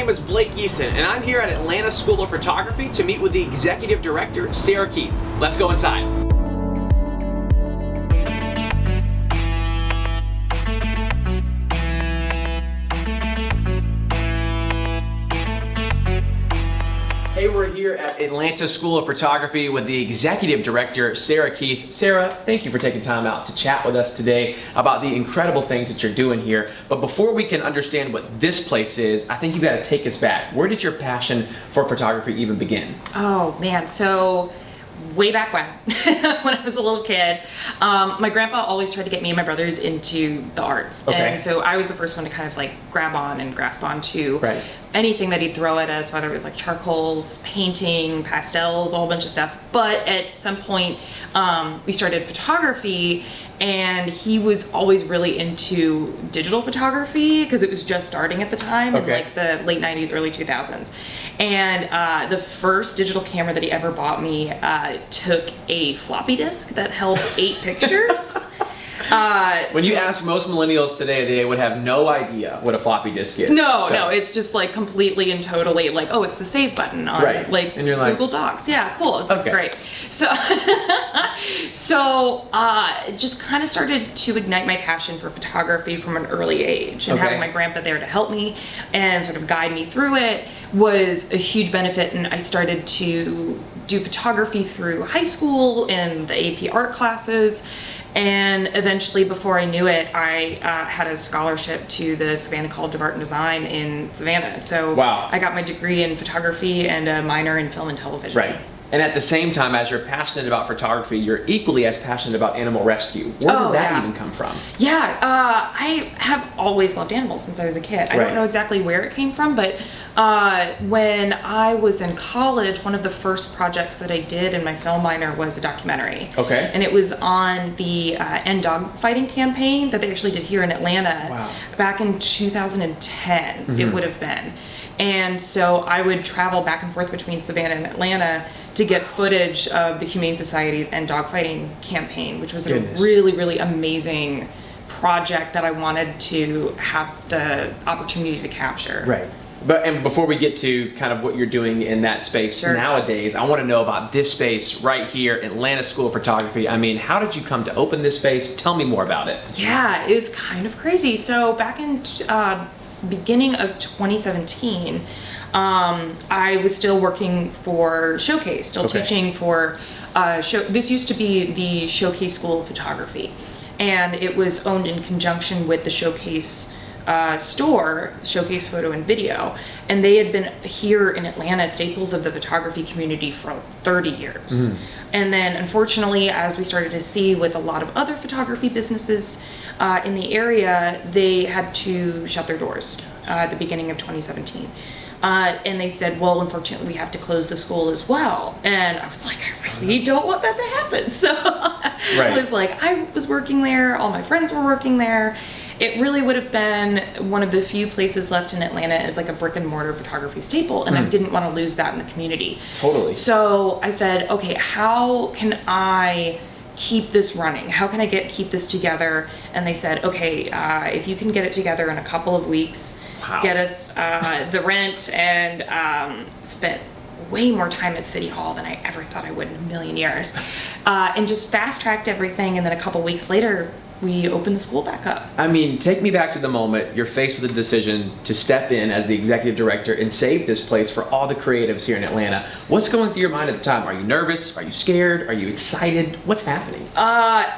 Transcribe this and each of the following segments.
name is Blake Easton, and I'm here at Atlanta School of Photography to meet with the Executive Director, Sarah Keith. Let's go inside. Hey, we're here at Atlanta School of Photography with the Executive Director, Sarah Keith. Sarah, thank you for taking time out to chat with us today about the incredible things that you're doing here. But before we can understand what this place is, I think you got to take us back. Where did your passion for photography even begin? Oh man, so way back when I was a little kid, my grandpa always tried to get me and my brothers into the arts. Okay. And so I was the first one to kind of like grab on and grasp on to Right. anything that he'd throw at us, whether it was like charcoals, painting, pastels, a whole bunch of stuff. But at some point, we started photography, and he was always really into digital photography because it was just starting at the time in Okay. like the late 90s, early 2000s. And the first digital camera that he ever bought me took a floppy disk that held 8 pictures. When you ask most millennials today, they would have no idea what a floppy disk is. No, it's just like completely and totally like, oh, it's the save button on Right. like And you're like, Google Docs. Yeah, cool. It's Okay. great. So, just kind of started to ignite my passion for photography from an early age, and Okay. having my grandpa there to help me and sort of guide me through it was a huge benefit. And I started to do photography through high school and the AP art classes. And eventually, before I knew it, I had a scholarship to the Savannah College of Art and Design in Savannah. So Wow. I got my degree in photography and a minor in film and television. Right. And at the same time, as you're passionate about photography, you're equally as passionate about animal rescue. Where does Oh, that yeah. even come from? Yeah, I have always loved animals since I was a kid. I Right. don't know exactly where it came from, but when I was in college, one of the first projects that I did in my film minor was a documentary. Okay. And it was on the End Dog Fighting campaign that they actually did here in Atlanta. Wow. Back in 2010, Mm-hmm. it would have been. And so I would travel back and forth between Savannah and Atlanta to get footage of the Humane Society's End Dog Fighting campaign, which was Goodness. a really, really amazing project that I wanted to have the opportunity to capture. Right. And before we get to kind of what you're doing in that space Sure. nowadays, I want to know about this space right here, Atlanta School of Photography. I mean, how did you come to open this space? Tell me more about it. Yeah, it was kind of crazy. So back in beginning of 2017, I was still working for Showcase, still Okay. teaching for this used to be the Showcase School of Photography, and it was owned in conjunction with the Showcase store, Showcase Photo and Video, and they had been here in Atlanta staples of the photography community for 30 years. And then unfortunately, as we started to see with a lot of other photography businesses in the area, they had to shut their doors at the beginning of 2017. And they said, well, unfortunately, we have to close the school as well. And I was like, I really don't want that to happen. So Right. I was like, I was working there, all my friends were working there. It really would have been one of the few places left in Atlanta as like a brick and mortar photography staple, and I didn't want to lose that in the community. Totally. So I said, okay, how can I keep this running? How can I keep this together? And they said, okay, if you can get it together in a couple of weeks, Wow. get us the rent, and spent way more time at City Hall than I ever thought I would in a million years, and just fast tracked everything. And then a couple weeks later, we opened the school back up. I mean, take me back to the moment you're faced with the decision to step in as the executive director and save this place for all the creatives here in Atlanta. What's going through your mind at the time? Are you nervous? Are you scared? Are you excited? What's happening?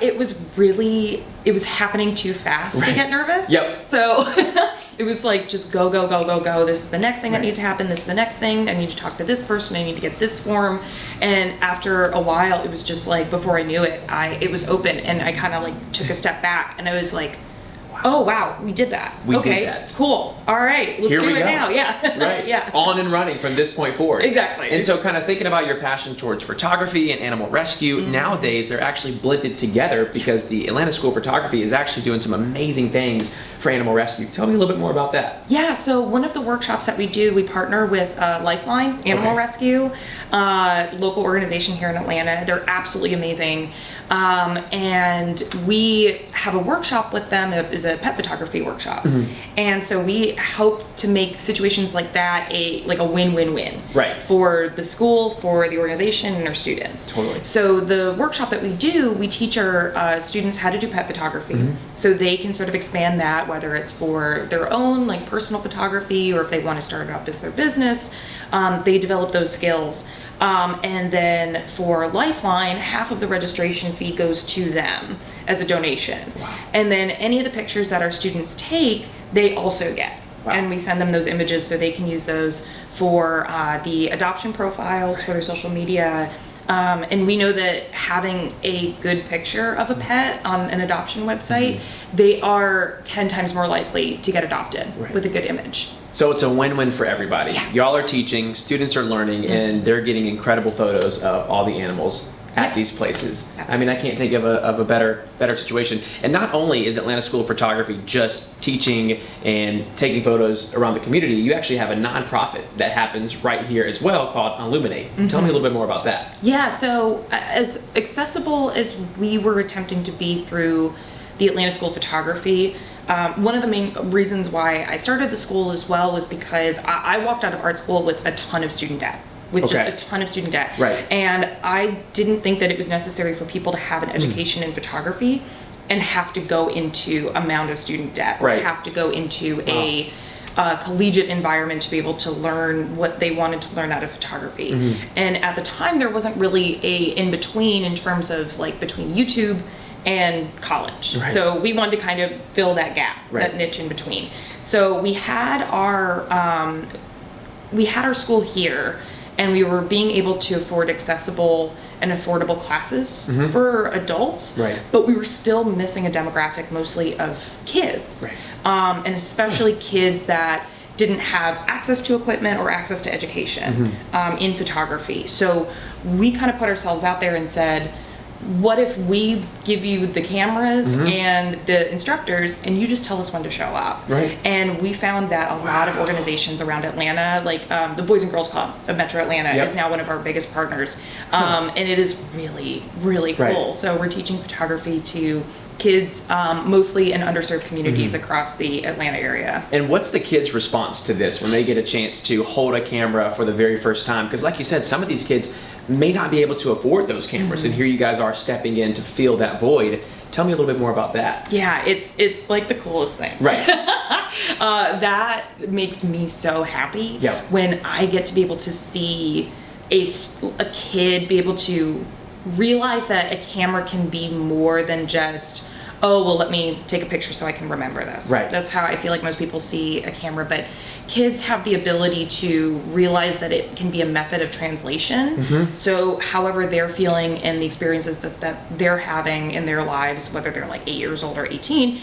It was happening too fast to Right. get nervous. Yep. So it was like, just go, go, go, go, go. This is the next thing that Right. needs to happen. This is the next thing. I need to talk to this person. I need to get this form. And after a while, it was just like, before I knew it, it was open, and I kind of like took a step back, and I was like, oh wow, we did that. We did okay, that. Cool. All right, let's Here do we it go. now. Yeah. Right. Yeah. On and running from this point forward. Exactly. And so kind of thinking about your passion towards photography and animal rescue, nowadays they're actually blended together because the Atlanta School of Photography is actually doing some amazing things for animal rescue. Tell me a little bit more about that. Yeah, so one of the workshops that we do, we partner with Lifeline Animal Okay. Rescue, local organization here in Atlanta. They're absolutely amazing. And we have a workshop with them. It is a pet photography workshop. And so we hope to make situations like that a win-win-win. Right. For the school, for the organization, and our students. Totally. So the workshop that we do, we teach our students how to do pet photography. So they can sort of expand that, whether it's for their own like personal photography or if they want to start it up as their business. They develop those skills. And then for Lifeline, half of the registration fee goes to them as a donation. Wow. And then any of the pictures that our students take, they also get. Wow. And we send them those images so they can use those for the adoption profiles, for their social media. And we know that having a good picture of a pet on an adoption website, they are 10 times more likely to get adopted with a good image. So it's a win-win for everybody. Yeah. Y'all are teaching, students are learning, and they're getting incredible photos of all the animals at these places. Absolutely. I mean, I can't think of a better situation. And not only is Atlanta School of Photography just teaching and taking photos around the community, you actually have a nonprofit that happens right here as well called Illuminate. Tell me a little bit more about that. Yeah, so as accessible as we were attempting to be through the Atlanta School of Photography, one of the main reasons why I started the school as well was because I walked out of art school with a ton of student debt. Just a ton of student debt. Right. And I didn't think that it was necessary for people to have an education in photography and have to go into a mound of student debt. Or have to go into a collegiate environment to be able to learn what they wanted to learn out of photography. And at the time, there wasn't really a in-between in terms of like between YouTube and college. So we wanted to kind of fill that gap, that niche in between. So we had our school here, and we were being able to afford accessible and affordable classes for adults, but we were still missing a demographic mostly of kids, and especially kids that didn't have access to equipment or access to education in photography. So we kind of put ourselves out there and said, what if we give you the cameras and the instructors and you just tell us when to show up? And we found that a lot of organizations around Atlanta, like the Boys and Girls Club of Metro Atlanta is now one of our biggest partners. And it is really, really cool. So we're teaching photography to kids, mostly in underserved communities across the Atlanta area. And what's the kids' response to this when they get a chance to hold a camera for the very first time? Because like you said, some of these kids may not be able to afford those cameras, and here you guys are stepping in to fill that void. Tell me a little bit more about that. Yeah, it's like the coolest thing. That makes me so happy when I get to be able to see a kid be able to realize that a camera can be more than just, oh, well, let me take a picture so I can remember this. That's how I feel like most people see a camera, but kids have the ability to realize that it can be a method of translation. So however they're feeling and the experiences that they're having in their lives, whether they're like 8 years old or 18,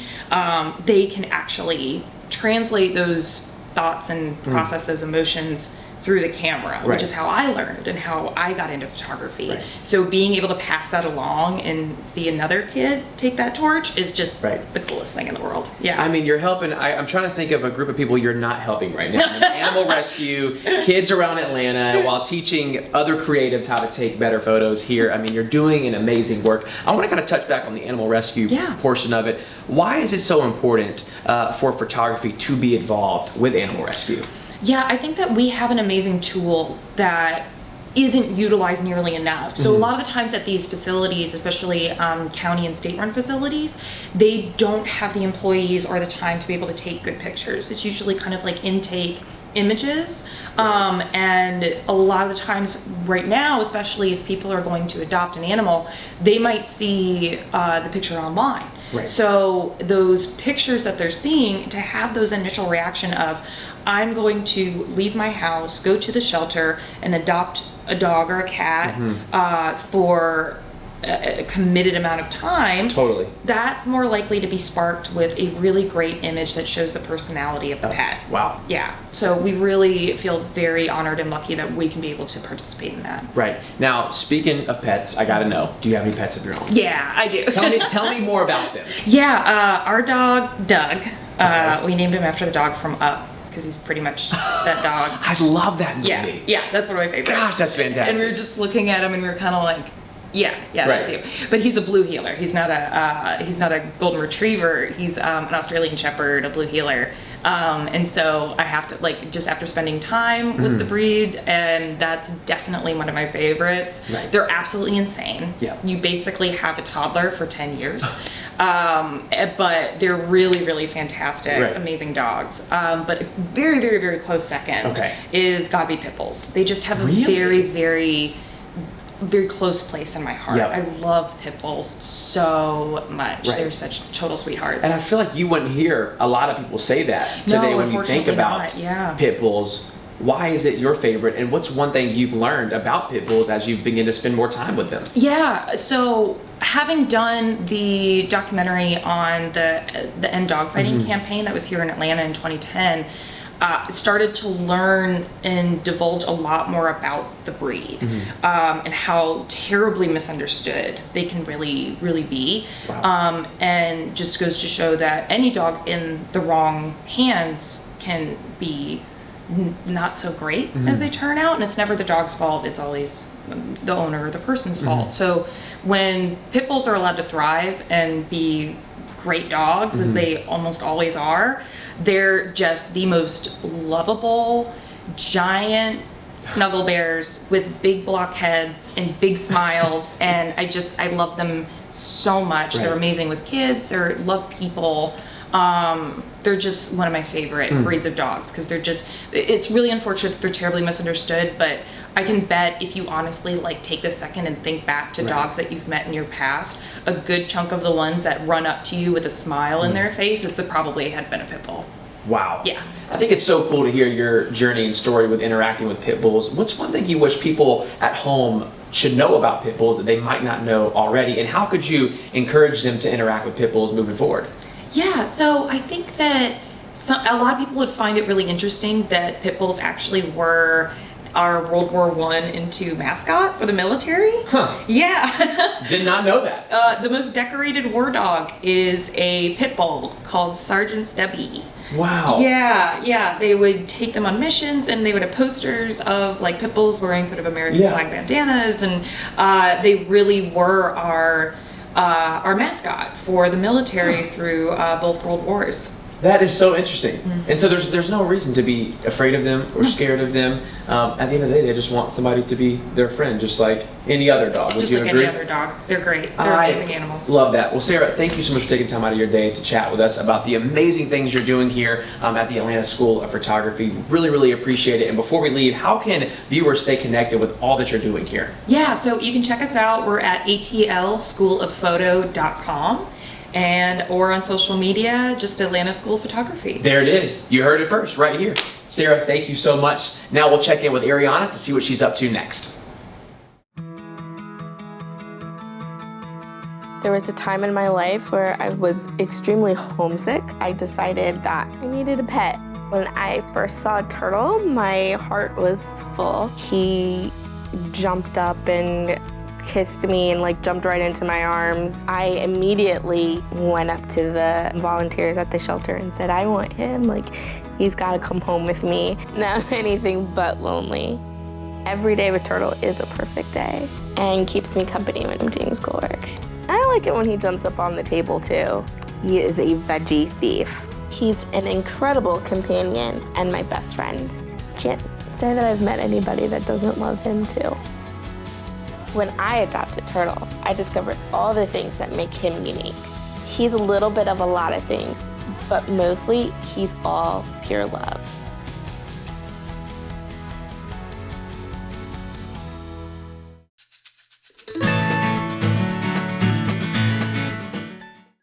they can actually translate those thoughts and process those emotions through the camera, which is how I learned and how I got into photography. So being able to pass that along and see another kid take that torch is just the coolest thing in the world. Yeah. I mean, you're helping. I'm trying to think of a group of people you're not helping right now. Animal rescue, kids around Atlanta, while teaching other creatives how to take better photos here. I mean, you're doing an amazing work. I want to kind of touch back on the animal rescue portion of it. Why is it so important for photography to be involved with animal rescue? Yeah, I think that we have an amazing tool that isn't utilized nearly enough. So a lot of the times at these facilities, especially county and state-run facilities, they don't have the employees or the time to be able to take good pictures. It's usually kind of like intake images. And a lot of the times right now, especially if people are going to adopt an animal, they might see the picture online. So those pictures that they're seeing, to have those initial reaction of, I'm going to leave my house, go to the shelter, and adopt a dog or a cat for a committed amount of time. That's more likely to be sparked with a really great image that shows the personality of the pet. Wow. Yeah. So we really feel very honored and lucky that we can be able to participate in that. Right. Now, speaking of pets, I gotta know, do you have any pets of your own? Yeah, I do. Tell me more about them. Yeah, our dog, Doug, we named him after the dog from Up, because he's pretty much that dog. I love that movie. Yeah, that's one of my favorites. Gosh, that's fantastic. And we were just looking at him and we were kind of like, Yeah, Right. that's you. But he's a blue heeler. He's not a golden retriever. He's an Australian Shepherd, a blue heeler. And so I have to, like, just after spending time with the breed, and that's definitely one of my favorites. Right. They're absolutely insane. Yeah. You basically have a toddler for 10 years. But they're really, really fantastic, Right. amazing dogs. But a very, very, very close second Okay. is gotta be pit bulls. They just have a Really? very, very, very close place in my heart. Yep. I love pit bulls so much. Right. They're such total sweethearts. And I feel like you wouldn't hear a lot of people say that No, today when you think unfortunately about not, yeah. pit bulls. Why is it your favorite? And what's one thing you've learned about pit bulls as you begin to spend more time with them? Yeah, so having done the documentary on the End Dogfighting campaign that was here in Atlanta in 2010, started to learn and divulge a lot more about the breed and how terribly misunderstood they can really, really be. Wow. And just goes to show that any dog in the wrong hands can be not so great as they turn out, and it's never the dog's fault. It's always the owner or the person's fault. So when pit bulls are allowed to thrive and be great dogs, as they almost always are, they're just the most lovable, giant snuggle bears with big block heads and big smiles. And I love them so much. Right. They're amazing with kids. They love people. They're just one of my favorite breeds of dogs because it's really unfortunate that they're terribly misunderstood, but I can bet if you honestly like take the second and think back to Right. dogs that you've met in your past, a good chunk of the ones that run up to you with a smile in their face, probably had been a pit bull. Wow. Yeah. I think it's so cool to hear your journey and story with interacting with pit bulls. What's one thing you wish people at home should know about pit bulls that they might not know already? And how could you encourage them to interact with pit bulls moving forward? Yeah, so I think that a lot of people would find it really interesting that pit bulls actually were our World War I into mascot for the military. Huh. Yeah. Did not know that. The most decorated war dog is a pit bull called Sergeant Stubby. Wow. Yeah. They would take them on missions, and they would have posters of like pit bulls wearing sort of American Yeah. flag bandanas, and they really were our mascot for the military through both World Wars. That is so interesting. And so there's no reason to be afraid of them or scared of them. At the end of the day, they just want somebody to be their friend, just like any other dog. Would Just you like agree? any other dog. They're great. They're amazing animals. Love that. Well, Sarah, thank you so much for taking time out of your day to chat with us about the amazing things you're doing here at the Atlanta School of Photography. Really, really appreciate it. And before we leave, how can viewers stay connected with all that you're doing here? Yeah, so you can check us out. We're at atlschooloffphoto.com or on social media, just Atlanta School of Photography. There it is. You heard it first, right here. Sarah, thank you so much. Now we'll check in with Ariana to see what she's up to next. There was a time in my life where I was extremely homesick. I decided that I needed a pet. When I first saw a turtle, my heart was full. He jumped up and kissed me and jumped right into my arms. I immediately went up to the volunteers at the shelter and said, I want him, he's gotta come home with me. Now I'm anything but lonely. Every day with Turtle is a perfect day and keeps me company when I'm doing schoolwork. I like it when he jumps up on the table too. He is a veggie thief. He's an incredible companion and my best friend. Can't say that I've met anybody that doesn't love him too. When I adopted Turtle, I discovered all the things that make him unique. He's a little bit of a lot of things, but mostly he's all pure love.